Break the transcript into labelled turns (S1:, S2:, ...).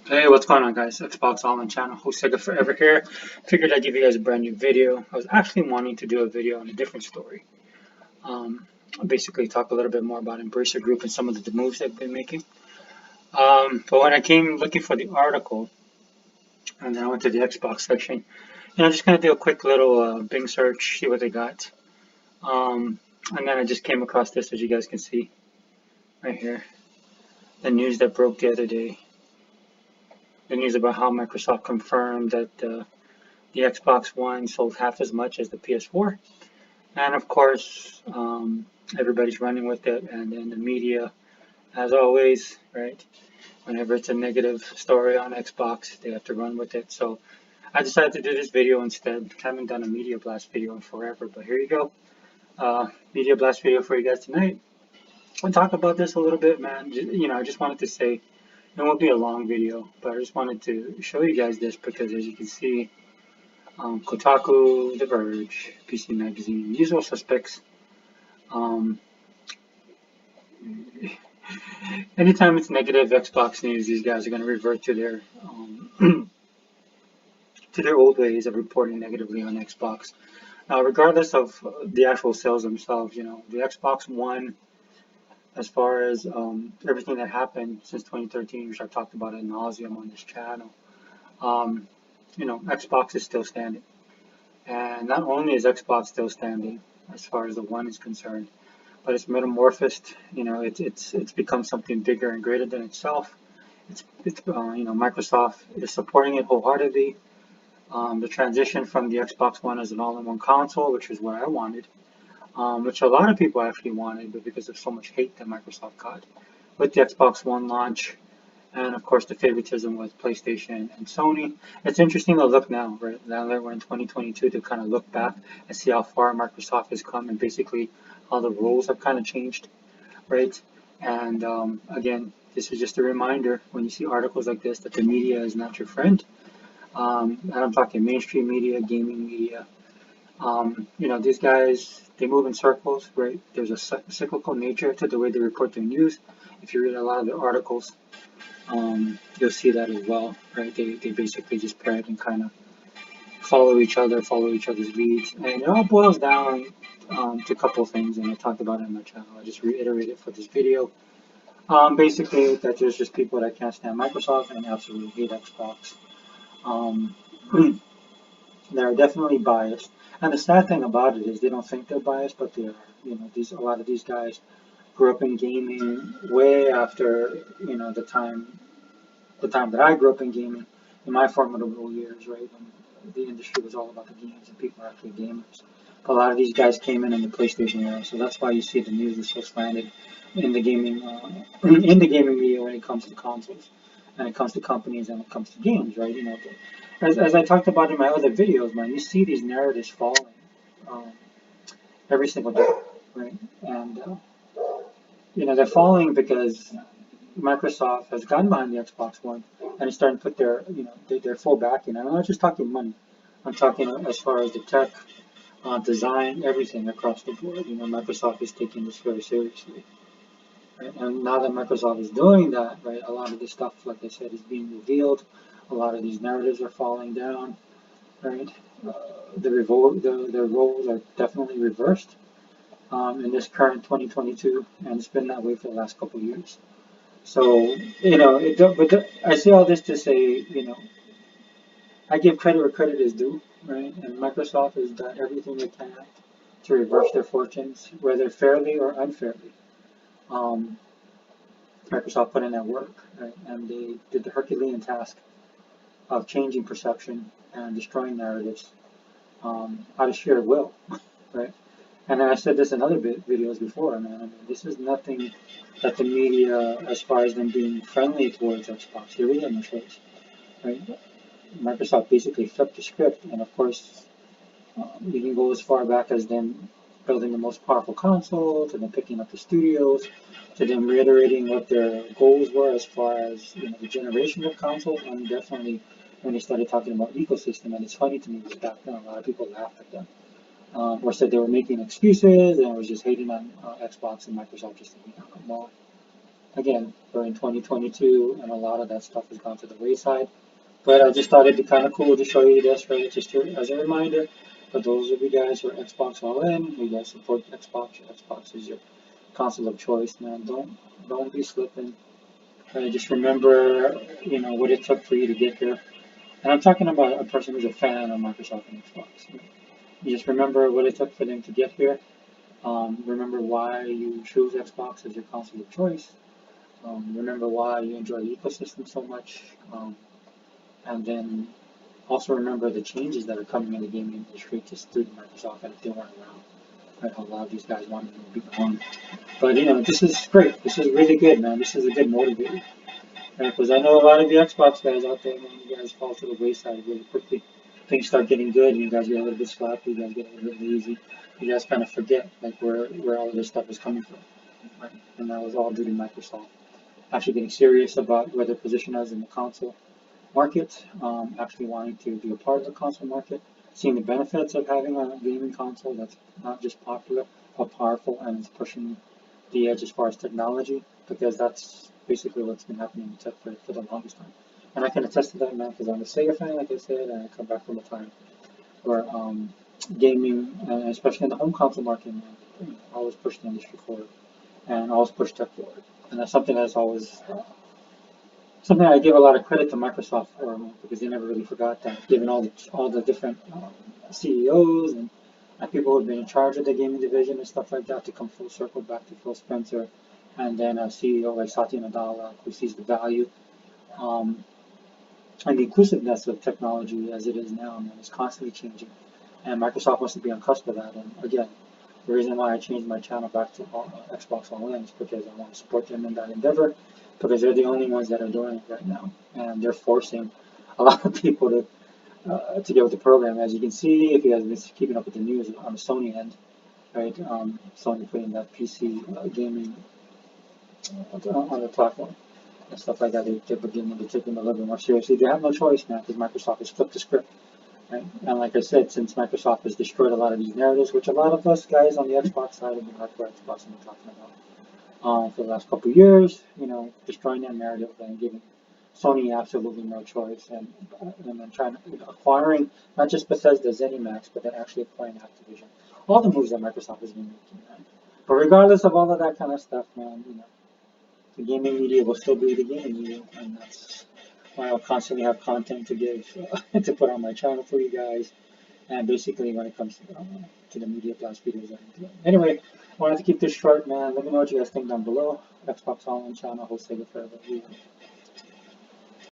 S1: Hey, what's going on, guys? Xbox All In channel, host Sega Forever here. Figured I'd give you guys a brand new video. I was actually wanting to do a video on a different story. Basically talk a little bit more about Embracer Group and some of the moves they've been making. But when I came looking for the article, and then I went to the Xbox section, I'm just gonna do a quick little Bing search, see what they got. And then I just came across this, as you guys can see right here, the news that broke the other day. The news about how Microsoft confirmed that the Xbox One sold half as much as the PS4, and of course, everybody's running with it. And then the media, as always, right? Whenever it's a negative story on Xbox, they have to run with it. So I decided to do this video instead. Haven't done a media blast video in forever, but here you go. Media blast video for you guys tonight. I'll talk about this a little bit, man. I just wanted to say it won't be a long video, but I just wanted to show you guys this because, as you can see, Kotaku, The Verge, PC Magazine, usual suspects. Anytime it's negative Xbox news, these guys are going to revert to their to their old ways of reporting negatively on Xbox. Regardless of the actual sales themselves, the Xbox One, as far as everything that happened since 2013, which I've talked about ad nauseum on this channel, Xbox is still standing. And not only is Xbox still standing as far as the One is concerned, but it's metamorphosed. It's become something bigger and greater than itself. Microsoft is supporting it wholeheartedly. The transition from the Xbox One as an all-in-one console, which is what I wanted, which a lot of people actually wanted, but because of so much hate that Microsoft got with the Xbox One launch, and of course the favoritism with PlayStation and Sony. It's interesting to look now, right? Now that we're in 2022, to kind of look back and see how far Microsoft has come and basically how the roles have kind of changed, right? And again, this is just a reminder when you see articles like this that the media is not your friend. And I'm talking mainstream media, gaming media. These guys, they move in circles, right? There's a cyclical nature to the way they report their news. If you read a lot of their articles, you'll see that as well, right? They basically just spread and kind of follow each other's leads. And it all boils down to a couple of things, and I talked about it in my channel. I just reiterate it for this video. Basically, that there's just people that can't stand Microsoft and absolutely hate Xbox. They're definitely biased. And the sad thing about it is they don't think they're biased, but they are. A lot of these guys grew up in gaming way after, the time that I grew up in gaming, in my formidable years, right? When the industry was all about the games and people are actually gamers. But a lot of these guys came in the PlayStation era, so that's why you see the news is so slanted in the gaming in the gaming media when it comes to consoles, and it comes to companies, and it comes to games, right? As I talked about in my other videos, man, you see these narratives falling um, every single day, right? And they're falling because Microsoft has gotten behind the Xbox One and is starting to put their full backing. And I'm not just talking money. I'm talking as far as the tech, design, everything across the board. Microsoft is taking this very seriously. Right? And now that Microsoft is doing that, right, a lot of this stuff, like I said, is being revealed. A lot of these narratives are falling down, right? The roles are definitely reversed in this current 2022, and it's been that way for the last couple of years. So, I say all this to say, I give credit where credit is due, right? And Microsoft has done everything they can to reverse their fortunes, whether fairly or unfairly. Um, Microsoft put in that work, right? And they did the Herculean task of changing perception and destroying narratives out of sheer will, right? And I said this in other videos before, man. I mean, this is nothing that the media, as far as them being friendly towards Xbox, they really have no choice, right? Microsoft basically flipped the script, and of course, you can go as far back as them building the most powerful console, to them picking up the studios, to them reiterating what their goals were as far as the generation of consoles, and definitely when they started talking about ecosystem. And it's funny to me because back then a lot of people laughed at them, or said they were making excuses and was just hating on Xbox and Microsoft just to hate on them. Well, again, we're in 2022, and a lot of that stuff has gone to the wayside. But I just thought it'd be kind of cool to show you this, right? Just as a reminder for those of you guys who are Xbox all in, you guys support Xbox. Your Xbox is your console of choice, man. Don't be slipping. Just remember, what it took for you to get here. And I'm talking about a person who's a fan of Microsoft and Xbox. You just remember what it took for them to get here. Remember why you choose Xbox as your console of choice. Remember why you enjoy the ecosystem so much. And then also remember the changes that are coming in the gaming industry just through Microsoft and if they weren't around. Right? A lot of these guys wanted to be gone. But this is great. This is really good, man. This is a good motivator. Because I know a lot of you Xbox guys out there, man, you guys fall to the wayside really quickly. Things start getting good, and you guys get a little bit sloppy, you guys get a little bit lazy. You guys kind of forget like where all of this stuff is coming from. Right? And that was all due to Microsoft actually getting serious about where their position is in the console market, actually wanting to be a part of the console market, seeing the benefits of having a gaming console that's not just popular, but powerful, and it's pushing the edge as far as technology, because that's basically what's been happening in tech for the longest time. And I can attest to that, man, because I'm a Sega fan, like I said, and I come back from a time where gaming, especially in the home console market, man, always pushed the industry forward and always pushed tech forward. And that's something that's always something I give a lot of credit to Microsoft for, because they never really forgot that, given all the different CEOs and people who have been in charge of the gaming division and stuff like that, to come full circle back to Phil Spencer, and then a CEO like Satya Nadella who sees the value um, and the inclusiveness of technology as it is now, and it's constantly changing. And Microsoft wants to be on cusp of that. And again, the reason why I changed my channel back to Xbox All In is because I want to support them in that endeavor, because they're the only ones that are doing it right now, and they're forcing a lot of people to get with the program. As you can see, if you guys have been keeping up with the news on the Sony end, right? Sony putting that PC gaming on the platform and stuff like that. They're beginning to take them a little bit more seriously. They have no choice now because Microsoft has flipped the script. Right? And like I said, since Microsoft has destroyed a lot of these narratives, which a lot of us guys on the Xbox side have been hardcore Xbox and been talking about for the last couple of years, destroying that narrative and giving Sony absolutely no choice, and then acquiring not just Bethesda ZeniMax, but then actually acquiring Activision. All the moves that Microsoft has been making, man. But regardless of all of that kind of stuff, man, the gaming media will still be the gaming media, and that's why I'll constantly have content to give, to put on my channel for you guys, and basically when it comes to the Media Blast videos. Anyway, wanted to keep this short, man. Let me know what you guys think down below. Xbox All In channel, host Sega Forever.